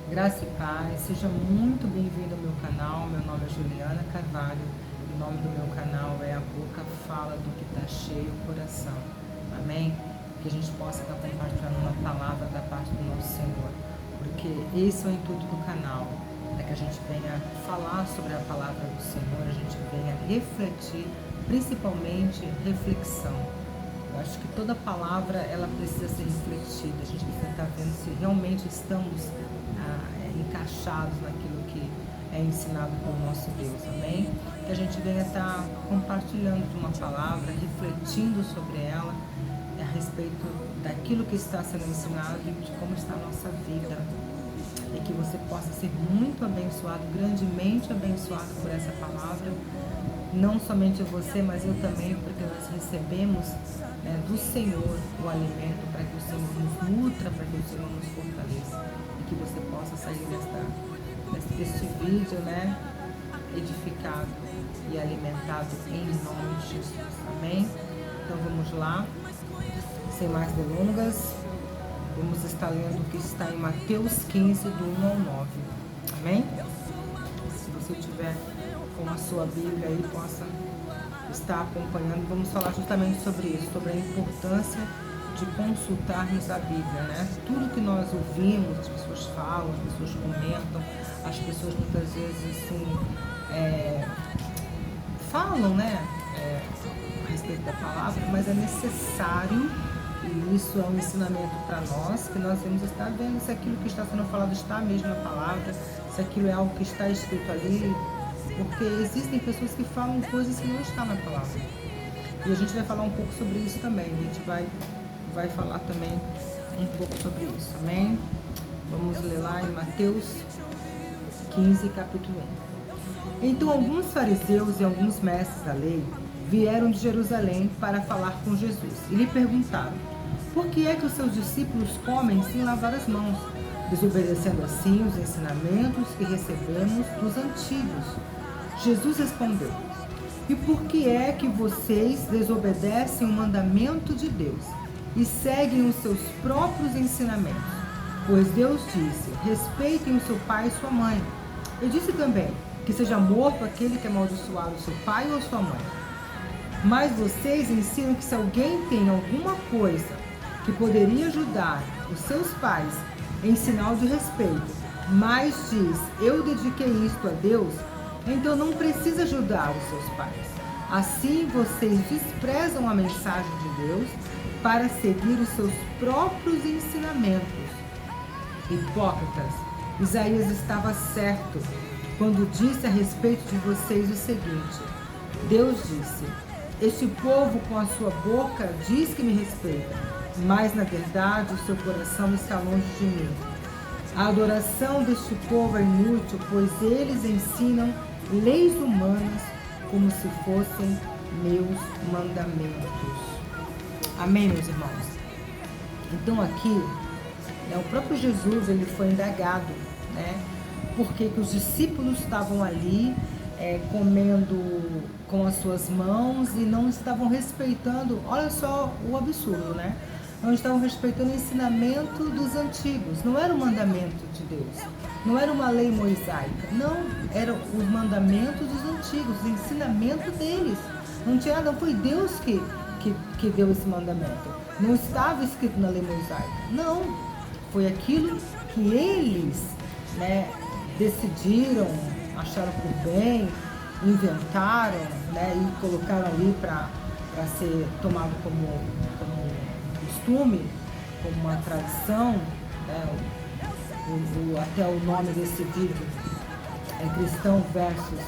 Graça e paz, seja muito bem-vindo ao meu canal. Meu nome é Juliana Carvalho. O nome do meu canal é A Boca Fala do que está cheio o coração. Amém? Que a gente possa estar compartilhando uma palavra da parte do nosso Senhor. Porque esse é o intuito do canal, é que a gente venha falar sobre a palavra do Senhor, a gente venha refletir, principalmente reflexão. Eu acho que toda palavra ela precisa ser refletida. A gente precisa estar vendo se realmente estamos encaixados naquilo que é ensinado pelo nosso Deus, amém? Que a gente venha estar compartilhando de uma palavra, refletindo sobre ela, a respeito daquilo que está sendo ensinado e de como está a nossa vida. E que você possa ser muito abençoado, grandemente abençoado por essa palavra. Não somente você, mas eu também, porque nós recebemos do Senhor o alimento para que o Senhor nos nutra, para que o Senhor nos fortaleça. E que você possa sair deste vídeo, edificado e alimentado em nome de Jesus. Amém? Então vamos lá, sem mais delongas, vamos estar lendo o que está em Mateus 15, do 1 ao 9. Amém? Se você tiver com a sua Bíblia aí, possa estar acompanhando. Vamos falar justamente sobre isso, sobre a importância de consultarmos a Bíblia, né? Tudo que nós ouvimos, as pessoas falam, as pessoas comentam, as pessoas muitas vezes assim, falam, a respeito da palavra, mas é necessário, e isso é um ensinamento para nós, que nós temos que estar vendo se aquilo que está sendo falado está mesmo na palavra, se aquilo é algo que está escrito ali, porque existem pessoas que falam coisas que não estão na palavra. E a gente vai falar um pouco sobre isso também. A gente vai falar também um pouco sobre isso. Amém? Vamos ler lá em Mateus 15, capítulo 1. Então alguns fariseus e alguns mestres da lei vieram de Jerusalém para falar com Jesus e lhe perguntaram: por que é que os seus discípulos comem sem lavar as mãos, desobedecendo assim os ensinamentos que recebemos dos antigos? Jesus respondeu: e por que é que vocês desobedecem o mandamento de Deus e seguem os seus próprios ensinamentos? Pois Deus disse: respeitem o seu pai e sua mãe. Eu disse também que seja morto aquele que amaldiçoar o seu pai ou sua mãe. Mas vocês ensinam que se alguém tem alguma coisa que poderia ajudar os seus pais em sinal de respeito, mas diz: eu dediquei isto a Deus, então não precisa ajudar os seus pais. Assim vocês desprezam a mensagem de Deus para seguir os seus próprios ensinamentos. Hipócritas, Isaías estava certo quando disse a respeito de vocês o seguinte: Deus disse: este povo com a sua boca diz que me respeita, mas na verdade o seu coração está longe de mim. A adoração deste povo é inútil, pois eles ensinam leis humanas como se fossem meus mandamentos. Amém, meus irmãos? Então aqui, o próprio Jesus ele foi indagado, porque que os discípulos estavam ali comendo com as suas mãos e não estavam respeitando, olha só o absurdo, não estavam respeitando o ensinamento dos antigos. Não era o mandamento de Deus, não era uma lei mosaica, não, eram os mandamentos dos antigos, o ensinamento deles. Não tinha nada, não foi Deus que deu esse mandamento, não estava escrito na lei mosaica, não, foi aquilo que eles decidiram, acharam por bem, inventaram, e colocaram ali para ser tomado como costume, como uma tradição, até o nome desse vídeo é Cristão versus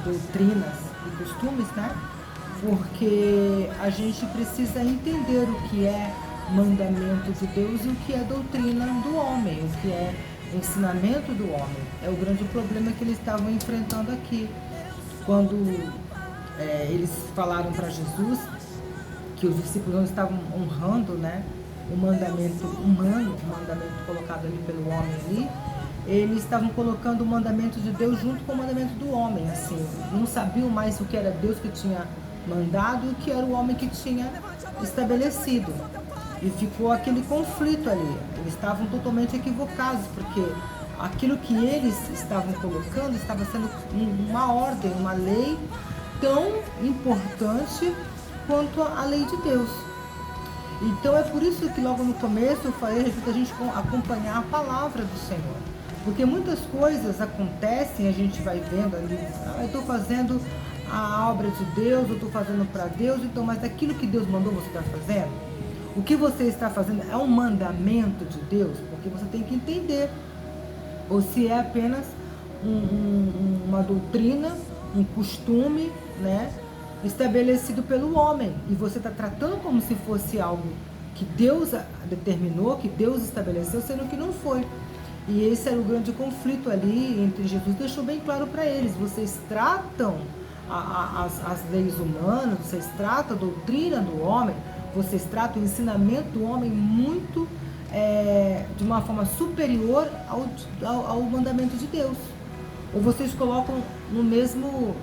doutrinas e costumes, porque a gente precisa entender o que é mandamento de Deus e o que é doutrina do homem, o que é ensinamento do homem. É o grande problema que eles estavam enfrentando aqui, quando eles falaram para Jesus que os discípulos não estavam honrando, o mandamento humano, o mandamento colocado ali pelo homem ali. Eles estavam colocando o mandamento de Deus junto com o mandamento do homem, assim, não sabiam mais o que era Deus que tinha mandado e o que era o homem que tinha estabelecido. E ficou aquele conflito ali. Eles estavam totalmente equivocados, porque aquilo que eles estavam colocando estava sendo uma ordem, uma lei tão importante quanto a lei de Deus. Então é por isso que logo no começo eu falei a respeito da gente acompanhar a palavra do Senhor. Porque muitas coisas acontecem, a gente vai vendo ali, eu estou fazendo a obra de Deus, eu estou fazendo para Deus, então, mas aquilo que Deus mandou você está fazendo? O que você está fazendo é um mandamento de Deus? Porque você tem que entender. Ou se é apenas uma doutrina, um costume, né, estabelecido pelo homem. E você está tratando como se fosse algo que Deus determinou, que Deus estabeleceu, sendo que não foi. E esse era o grande conflito ali entre Jesus. Deixou bem claro para eles: vocês tratam as leis humanas, vocês tratam a doutrina do homem, vocês tratam o ensinamento do homem muito de uma forma superior ao mandamento de Deus. Ou vocês colocam no mesmo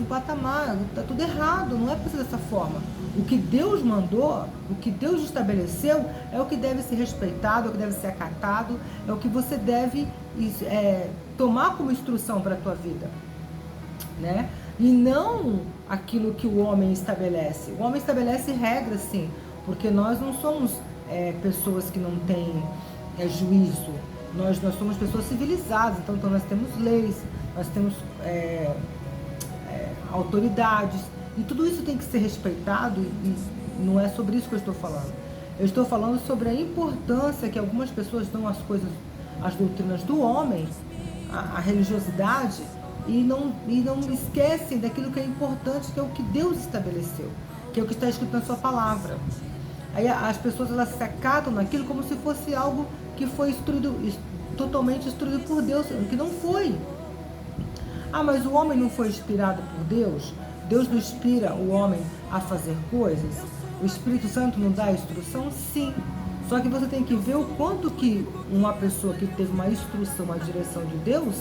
patamar. Está tudo errado, não é para ser dessa forma. O que Deus mandou, o que Deus estabeleceu, é o que deve ser respeitado, é o que deve ser acatado, é o que você deve tomar como instrução para a tua vida, né? E não aquilo que o homem estabelece. O homem estabelece regras, sim, porque nós não somos pessoas que não têm juízo. Nós somos pessoas civilizadas, então nós temos leis, nós temos autoridades, e tudo isso tem que ser respeitado, e não é sobre isso que eu estou falando. Eu estou falando sobre a importância que algumas pessoas dão às coisas, às doutrinas do homem, a religiosidade, e não esquecem daquilo que é importante, que é o que Deus estabeleceu, que é o que está escrito na sua palavra. Aí as pessoas, elas se acatam naquilo como se fosse algo que foi totalmente instruído por Deus, que não foi. Ah, mas o homem não foi inspirado por Deus? Deus não inspira o homem a fazer coisas? O Espírito Santo não dá instrução? Sim. Só que você tem que ver o quanto que uma pessoa que teve uma instrução, uma direção de Deus,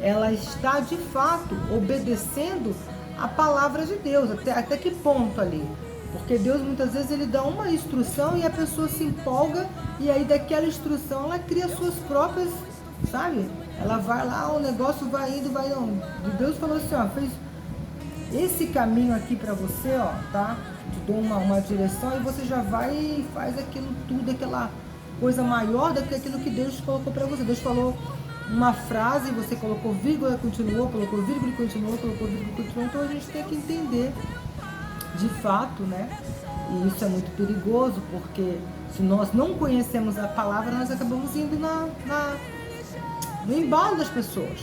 ela está de fato obedecendo a palavra de Deus. Até que ponto ali? Porque Deus muitas vezes ele dá uma instrução e a pessoa se empolga, e aí daquela instrução ela cria suas próprias, sabe? Ela vai lá, o negócio vai indo, vai não. Deus falou assim, ó, fez esse caminho aqui para você, ó, tá? Te dou uma direção, e você já vai e faz aquilo tudo, aquela coisa maior do que aquilo que Deus colocou para você. Deus falou uma frase, você colocou vírgula, continuou, colocou vírgula e continuou, colocou vírgula e continuou. Então a gente tem que entender de fato, né? E isso é muito perigoso, porque se nós não conhecemos a palavra, nós acabamos indo no embalo das pessoas,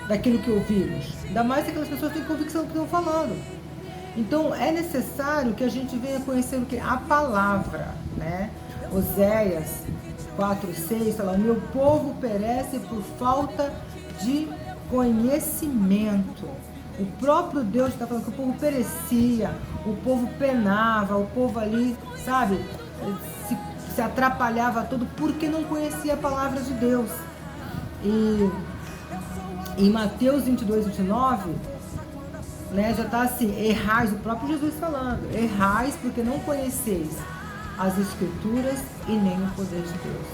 daquilo que ouvimos. Ainda mais se aquelas pessoas têm convicção do que estão falando. Então é necessário que a gente venha conhecer o que? A palavra, né? Oséias 4:6 fala: meu povo perece por falta de conhecimento. O próprio Deus está falando que o povo perecia, o povo penava, o povo ali, sabe, se atrapalhava todo porque não conhecia a palavra de Deus. E em Mateus 22:29, né, já está assim: errais, o próprio Jesus falando, errais porque não conheceis as Escrituras e nem o poder de Deus.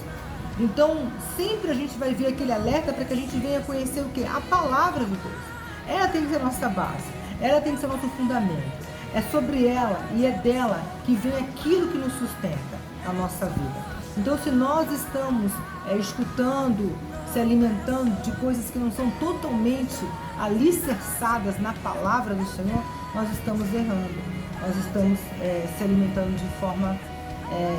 Então, sempre a gente vai ver aquele alerta para que a gente venha conhecer o quê? A palavra de Deus. Ela tem que ser a nossa base, ela tem que ser o nosso fundamento. É sobre ela e é dela que vem aquilo que nos sustenta a nossa vida. Então, se nós estamos escutando, se alimentando de coisas que não são totalmente alicerçadas na palavra do Senhor, nós estamos errando. Nós estamos se alimentando de forma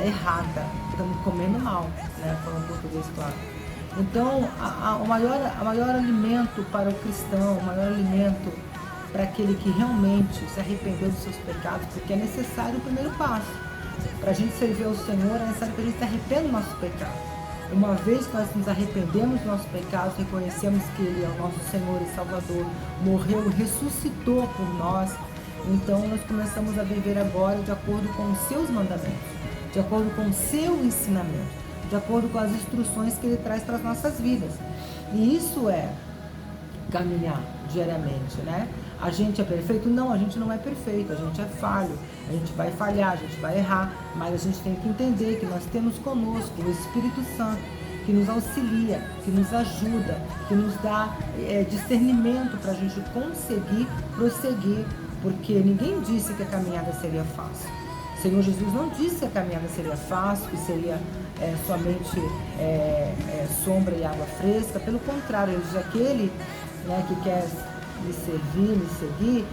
errada, estamos comendo mal, né? Falando português, claro. Então, o maior alimento para o cristão, o maior alimento para aquele que realmente se arrependeu dos seus pecados, porque é necessário o primeiro passo. Para a gente servir ao Senhor, é necessário que a gente se arrependa do nosso pecado. Uma vez que nós nos arrependemos dos nossos pecados, reconhecemos que Ele é o nosso Senhor e Salvador, morreu e ressuscitou por nós, então nós começamos a viver agora de acordo com os seus mandamentos, de acordo com o seu ensinamento, de acordo com as instruções que Ele traz para as nossas vidas. E isso é caminhar diariamente, né? A gente é perfeito? Não, a gente não é perfeito, a gente é falho, a gente vai falhar, a gente vai errar, mas a gente tem que entender que nós temos conosco o Espírito Santo, que nos auxilia, que nos ajuda, que nos dá discernimento para a gente conseguir prosseguir, porque ninguém disse que a caminhada seria fácil. O Senhor Jesus não disse que a caminhada seria fácil, que seria somente sombra e água fresca. Pelo contrário, ele diz aquele, né, que quer me servir, me seguir,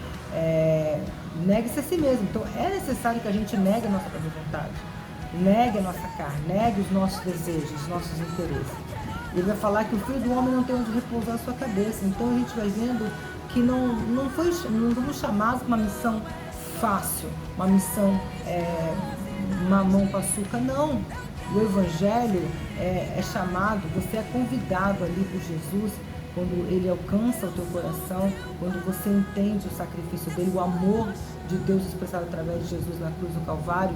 negue-se a si mesmo. Então é necessário que a gente negue a nossa própria vontade, negue a nossa carne, negue os nossos desejos, os nossos interesses. Ele vai falar que o Filho do Homem não tem onde repousar a sua cabeça. Então a gente vai vendo que não fomos chamados para uma missão fácil, uma missão mamão com açúcar, não. O Evangelho é chamado, você é convidado ali por Jesus, quando ele alcança o teu coração, quando você entende o sacrifício dele, o amor de Deus expressado através de Jesus na cruz do Calvário,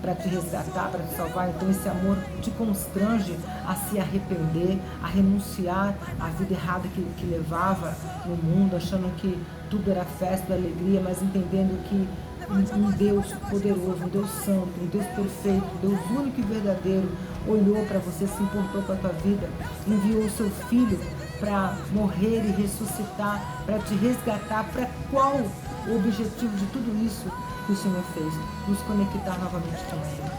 para te resgatar, para te salvar. Então esse amor te constrange a se arrepender, a renunciar à vida errada que levava no mundo, achando que tudo era festa, alegria, mas entendendo que um Deus poderoso, um Deus santo, um Deus perfeito, um Deus único e verdadeiro, olhou para você, se importou com a tua vida, enviou o seu Filho para morrer e ressuscitar, para te resgatar. Para qual o objetivo de tudo isso que o Senhor fez? Nos conectar novamente com Ele.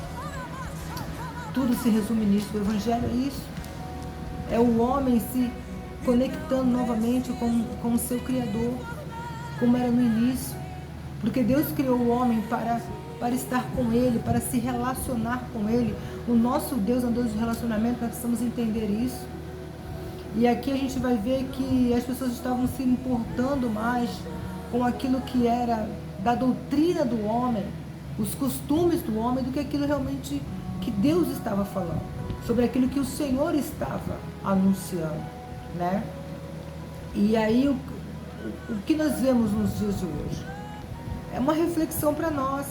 Tudo se resume nisso. O Evangelho é isso. É o homem se conectando novamente com o seu Criador, como era no início. Porque Deus criou o homem para estar com Ele, para se relacionar com Ele. O nosso Deus é um Deus de relacionamento, nós precisamos entender isso. E aqui a gente vai ver que as pessoas estavam se importando mais com aquilo que era da doutrina do homem, os costumes do homem, do que aquilo realmente que Deus estava falando, sobre aquilo que o Senhor estava anunciando, né? E aí o que nós vemos nos dias de hoje? É uma reflexão para nós,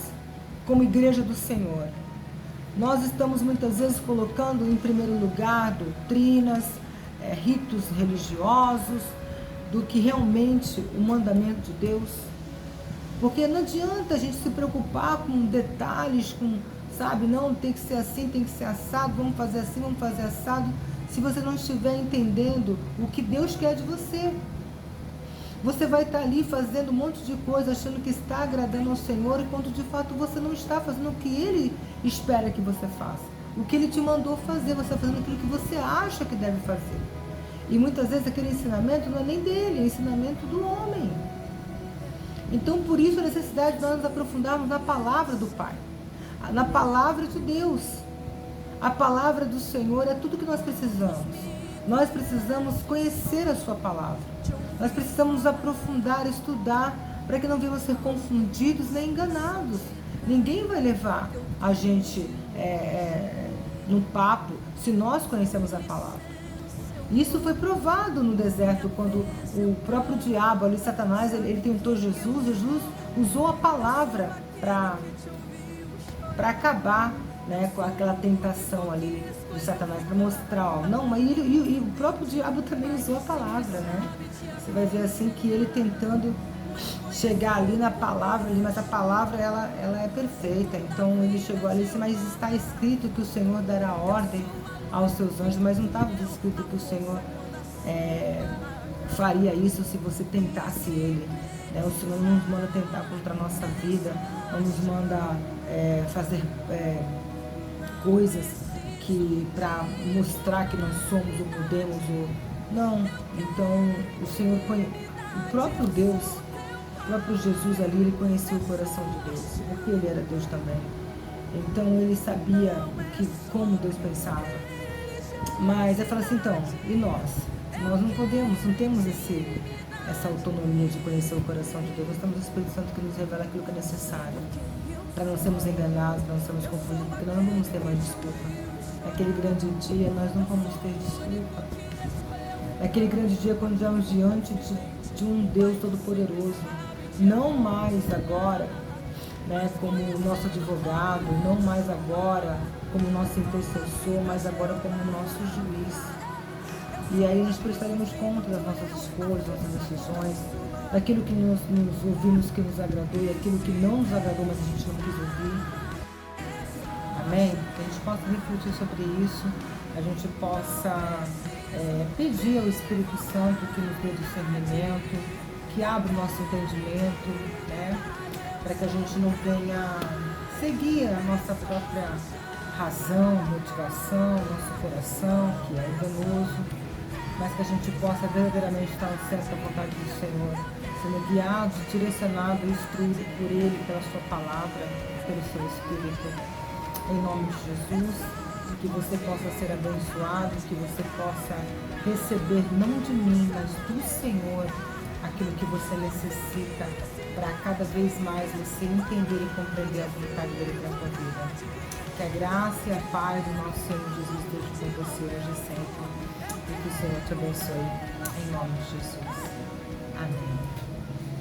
como igreja do Senhor. Nós estamos muitas vezes colocando em primeiro lugar doutrinas, ritos religiosos, do que realmente o mandamento de Deus. Porque não adianta a gente se preocupar com detalhes, sabe, não, tem que ser assim, tem que ser assado, vamos fazer assim, vamos fazer assado, se você não estiver entendendo o que Deus quer de você. Você vai estar ali fazendo um monte de coisa, achando que está agradando ao Senhor, enquanto de fato você não está fazendo o que Ele espera que você faça. O que Ele te mandou fazer, você está fazendo aquilo que você acha que deve fazer. E muitas vezes aquele ensinamento não é nem dele, é ensinamento do homem. Então por isso a necessidade de nós nos aprofundarmos na palavra do Pai, na palavra de Deus. A palavra do Senhor é tudo que nós precisamos. Nós precisamos conhecer a sua palavra. Nós precisamos nos aprofundar, estudar, para que não venhamos ser confundidos nem enganados. Ninguém vai levar a gente num papo se nós conhecemos a palavra. Isso foi provado no deserto, quando o próprio diabo, ali, Satanás, ele tentou Jesus. Jesus usou a palavra para acabar, né, com aquela tentação ali de Satanás, para mostrar, ó, não, mas e o próprio diabo também usou a palavra, né? Você vai ver assim que ele tentando chegar ali na palavra, ali, mas a palavra ela é perfeita. Então ele chegou ali, mas está escrito que o Senhor dará ordem aos seus anjos, mas não estava escrito que o Senhor faria isso se você tentasse Ele, né? O Senhor não nos manda tentar contra a nossa vida, não nos manda fazer coisas que para mostrar que nós somos ou podemos, ou não. Então o Senhor, o próprio Deus, o próprio Jesus ali, ele conhecia o coração de Deus, porque ele era Deus também. Então ele sabia como Deus pensava. Mas ele fala assim, então, e nós? Nós não podemos, não temos essa autonomia de conhecer o coração de Deus. Nós temos o Espírito Santo que nos revela aquilo que é necessário, para não sermos enganados, para não sermos confundidos, porque nós não vamos ter mais desculpa. Naquele grande dia nós não vamos ter desculpa. Naquele grande dia, quando estamos diante de um Deus Todo-Poderoso, não mais agora, né, como nosso advogado, não mais agora como nosso intercessor, mas agora como nosso juiz. E aí nós prestaremos conta das nossas escolhas, das nossas decisões, daquilo que nos ouvimos que nos agradou e aquilo que não nos agradou, mas a gente não quis ouvir. Amém? Que a gente possa refletir sobre isso, a gente possa pedir ao Espírito Santo que nos dê discernimento, que abra o nosso entendimento, né? Para que a gente não venha seguir a nossa própria razão, motivação, nosso coração, que é enganoso, mas que a gente possa verdadeiramente estar no centro da vontade do Senhor, sendo guiado, direcionado e instruído por Ele, pela Sua palavra, pelo Seu Espírito. Em nome de Jesus, que você possa ser abençoado, que você possa receber, não de mim, mas do Senhor, aquilo que você necessita para cada vez mais você entender e compreender a vontade dele para a sua vida. Que a graça e a paz do nosso Senhor Jesus esteja com você hoje e sempre. E que o Senhor te abençoe. Em nome de Jesus. Amém.